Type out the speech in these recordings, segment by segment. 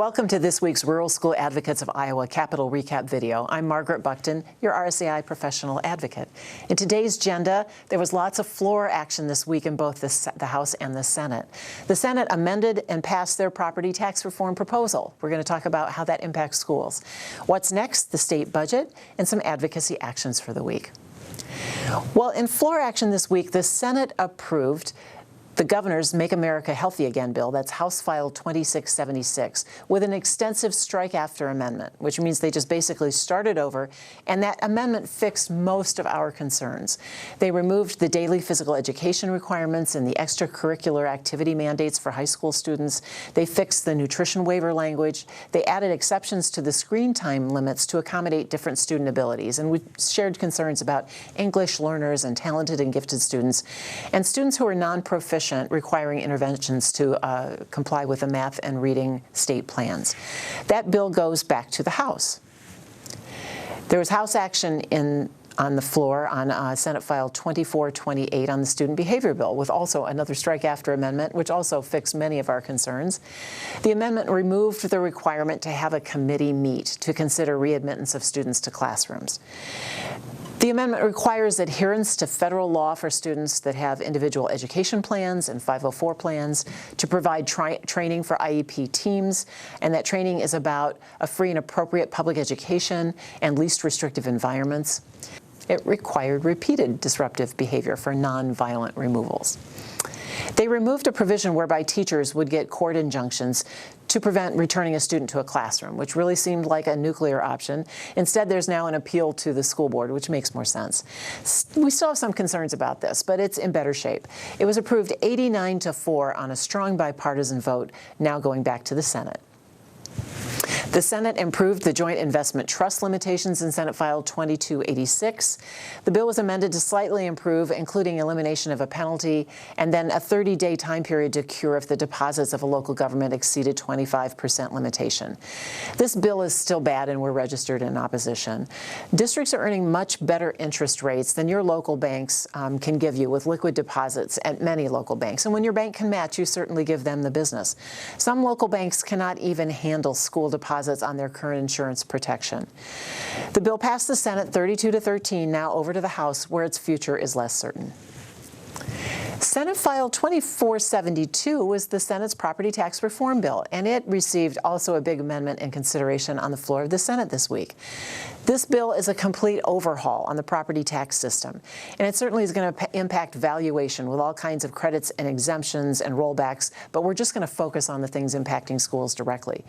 Welcome to this week's Rural School Advocates of Iowa Capital Recap video. I'm Margaret Buckton, your RSAI professional advocate. In today's agenda, there was lots of floor action this week in both the House and the Senate. The Senate amended and passed their property tax reform proposal. We're going to talk about how that impacts schools. What's next? The state budget and some advocacy actions for the week. Well, in floor action this week, the Senate approved the governor's Make America Healthy Again bill, that's House File 2676, with an extensive strike-after amendment, which means they just basically started over, and that amendment fixed most of our concerns. They removed the daily physical education requirements and the extracurricular activity mandates for high school students. They fixed the nutrition waiver language. They added exceptions to the screen time limits to accommodate different student abilities, and we shared concerns about English learners and talented and gifted students, and students who are non-proficient requiring interventions to comply with the math and reading state plans. That bill goes back to the House. There was House action on the floor on Senate File 2428 on the student behavior bill, with also another strike-after amendment, which also fixed many of our concerns. The amendment removed the requirement to have a committee meet to consider readmittance of students to classrooms. The amendment requires adherence to federal law for students that have individual education plans and 504 plans, to provide training for IEP teams, and that training is about a free and appropriate public education and least restrictive environments. It required repeated disruptive behavior for nonviolent removals. They removed a provision whereby teachers would get court injunctions to prevent returning a student to a classroom, which really seemed like a nuclear option. Instead, there's now an appeal to the school board, which makes more sense. We still have some concerns about this, but it's in better shape. It was approved 89-4 on a strong bipartisan vote, now going back to the Senate. The Senate improved the joint investment trust limitations in Senate File 2286. The bill was amended to slightly improve, including elimination of a penalty and then a 30-day time period to cure if the deposits of a local government exceeded 25% limitation. This bill is still bad, and we're registered in opposition. Districts are earning much better interest rates than your local banks can give you with liquid deposits at many local banks. And when your bank can match, you certainly give them the business. Some local banks cannot even handle school deposits on their current insurance protection. The bill passed the Senate 32-13, now over to the House, where its future is less certain. Senate File 2472 was the Senate's property tax reform bill, and it received also a big amendment in consideration on the floor of the Senate this week. This bill is a complete overhaul on the property tax system, and it certainly is going to impact valuation with all kinds of credits and exemptions and rollbacks, but we're just going to focus on the things impacting schools directly.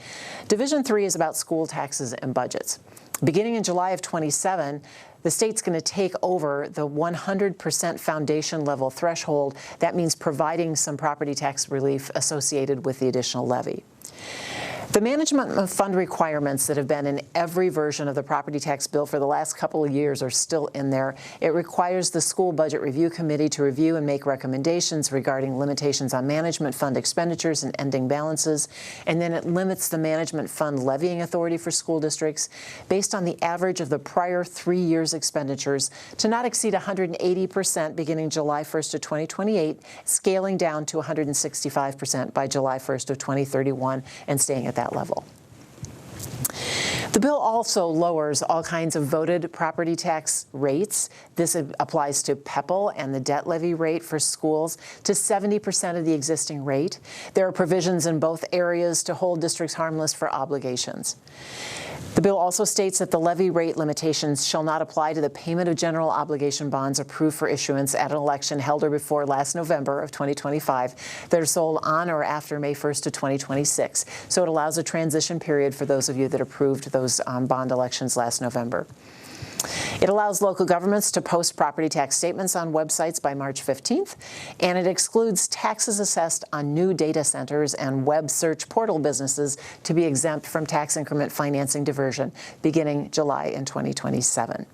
Division 3 is about school taxes and budgets. Beginning in July of 27, the state's going to take over the 100% foundation level threshold. That means providing some property tax relief associated with the additional levy. The management of fund requirements that have been in every version of the property tax bill for the last couple of years are still in there. It requires the School Budget Review Committee to review and make recommendations regarding limitations on management fund expenditures and ending balances, and then it limits the management fund levying authority for school districts based on the average of the prior 3 years' expenditures to not exceed 180% beginning July 1st of 2028, scaling down to 165% by July 1st of 2031, and staying at that level. The bill also lowers all kinds of voted property tax rates. This applies to PEPL and the debt levy rate for schools to 70% of the existing rate. There are provisions in both areas to hold districts harmless for obligations. The bill also states that the levy rate limitations shall not apply to the payment of general obligation bonds approved for issuance at an election held or before last November of 2025 that are sold on or after May 1st of 2026. So it allows a transition period for those of you that approved those bond elections last November. It allows local governments to post property tax statements on websites by March 15th, and it excludes taxes assessed on new data centers and web search portal businesses to be exempt from tax increment financing diversion beginning July in 2027.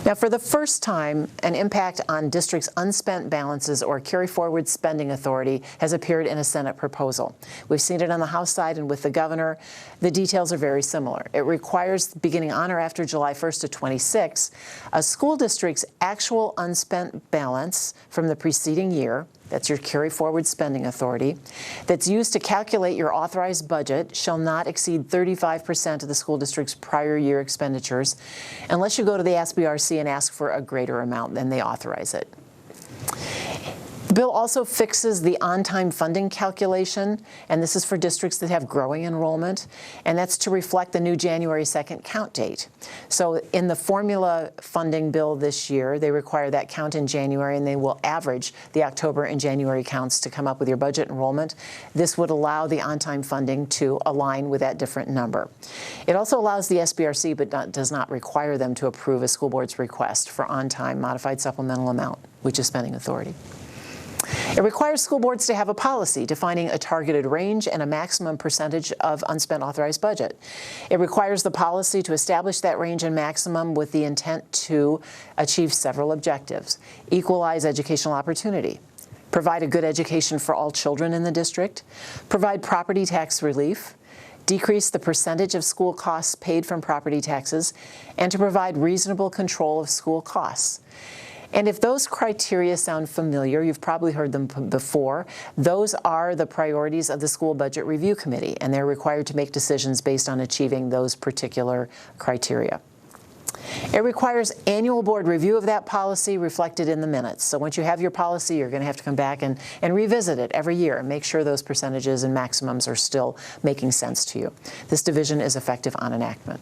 Now, for the first time, an impact on districts' unspent balances or carry-forward spending authority has appeared in a Senate proposal. We've seen it on the House side and with the governor. The details are very similar. It requires, beginning on or after July 1st of 26, a school district's actual unspent balance from the preceding year, that's your carry-forward spending authority, that's used to calculate your authorized budget shall not exceed 35% of the school district's prior year expenditures unless you go to the SBRC and ask for a greater amount than they authorize it. The bill also fixes the on-time funding calculation, and this is for districts that have growing enrollment, and that's to reflect the new January 2nd count date. So in the formula funding bill this year, they require that count in January, and they will average the October and January counts to come up with your budget enrollment. This would allow the on-time funding to align with that different number. It also allows the SBRC, but does not require them to approve a school board's request for on-time modified supplemental amount, which is spending authority. It requires school boards to have a policy defining a targeted range and a maximum percentage of unspent authorized budget. It requires the policy to establish that range and maximum with the intent to achieve several objectives: equalize educational opportunity, provide a good education for all children in the district, provide property tax relief, decrease the percentage of school costs paid from property taxes, and to provide reasonable control of school costs. And if those criteria sound familiar, you've probably heard them before, those are the priorities of the School Budget Review Committee, and they're required to make decisions based on achieving those particular criteria. It requires annual board review of that policy reflected in the minutes. So once you have your policy, you're going to have to come back and revisit it every year and make sure those percentages and maximums are still making sense to you. This division is effective on enactment.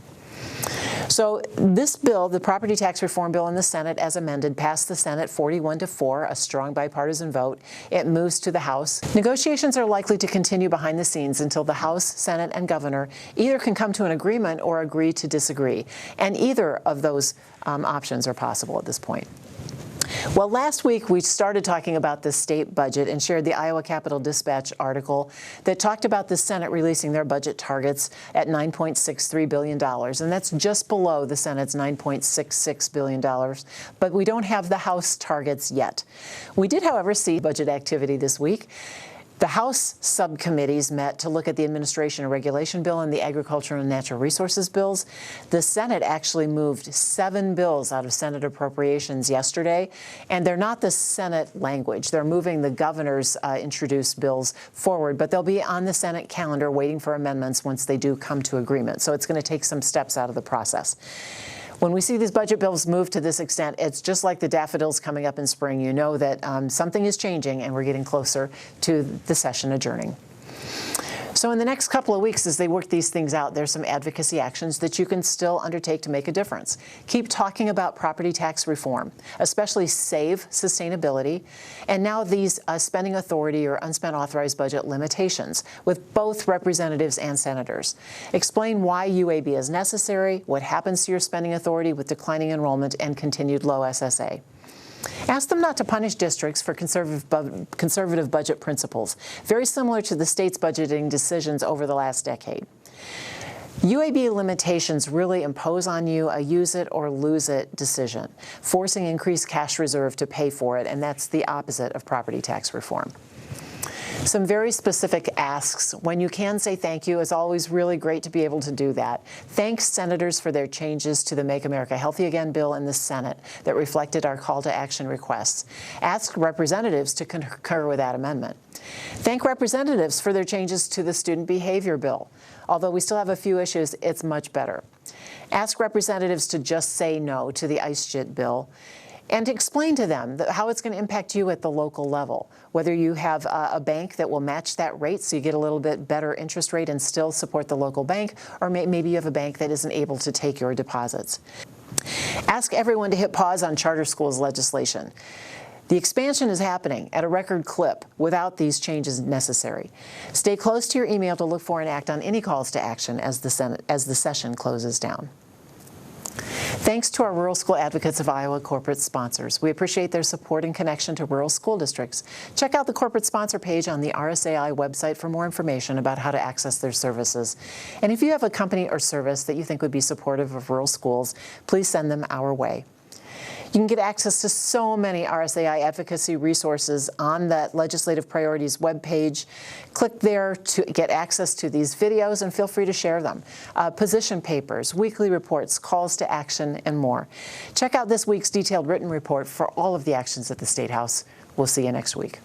So this bill, the property tax reform bill in the Senate as amended, passed the Senate 41-4, a strong bipartisan vote. It moves to the House. Negotiations are likely to continue behind the scenes until the House, Senate, and Governor either can come to an agreement or agree to disagree. And either of those options are possible at this point. Well, last week we started talking about the state budget and shared the Iowa Capitol Dispatch article that talked about the Senate releasing their budget targets at $9.63 billion, and that's just below the Senate's $9.66 billion, but we don't have the House targets yet. We did, however, see budget activity this week. The House subcommittees met to look at the Administration and Regulation Bill and the Agriculture and Natural Resources bills. The Senate actually moved 7 bills out of Senate appropriations yesterday, and they're not the Senate language. They're moving the governor's introduced bills forward, but they'll be on the Senate calendar waiting for amendments once they do come to agreement. So it's going to take some steps out of the process. When we see these budget bills move to this extent, it's just like the daffodils coming up in spring. You know that something is changing and we're getting closer to the session adjourning. So in the next couple of weeks, as they work these things out, there's some advocacy actions that you can still undertake to make a difference. Keep talking about property tax reform, especially SAVE sustainability, and now these spending authority or unspent authorized budget limitations with both representatives and senators. Explain why UAB is necessary, what happens to your spending authority with declining enrollment and continued low SSA. Ask them not to punish districts for conservative budget principles, very similar to the state's budgeting decisions over the last decade. UAB limitations really impose on you a use it or lose it decision, forcing increased cash reserve to pay for it, and that's the opposite of property tax reform. Some very specific asks. When you can say thank you, it's always really great to be able to do that. Thank senators for their changes to the Make America Healthy Again bill in the Senate that reflected our call to action requests. Ask representatives to concur with that amendment. Thank representatives for their changes to the student behavior bill. Although we still have a few issues, it's much better. Ask representatives to just say no to the ICE-JIT bill, and to explain to them how it's going to impact you at the local level, whether you have a bank that will match that rate so you get a little bit better interest rate and still support the local bank, or maybe you have a bank that isn't able to take your deposits. Ask everyone to hit pause on charter schools legislation. The expansion is happening at a record clip without these changes necessary. Stay close to your email to look for and act on any calls to action as the session closes down. Thanks to our Rural School Advocates of Iowa corporate sponsors. We appreciate their support and connection to rural school districts. Check out the corporate sponsor page on the RSAI website for more information about how to access their services. And if you have a company or service that you think would be supportive of rural schools, please send them our way. You can get access to so many RSAI advocacy resources on the Legislative Priorities webpage. Click there to get access to these videos and feel free to share them. Position papers, weekly reports, calls to action, and more. Check out this week's detailed written report for all of the actions at the State House. We'll see you next week.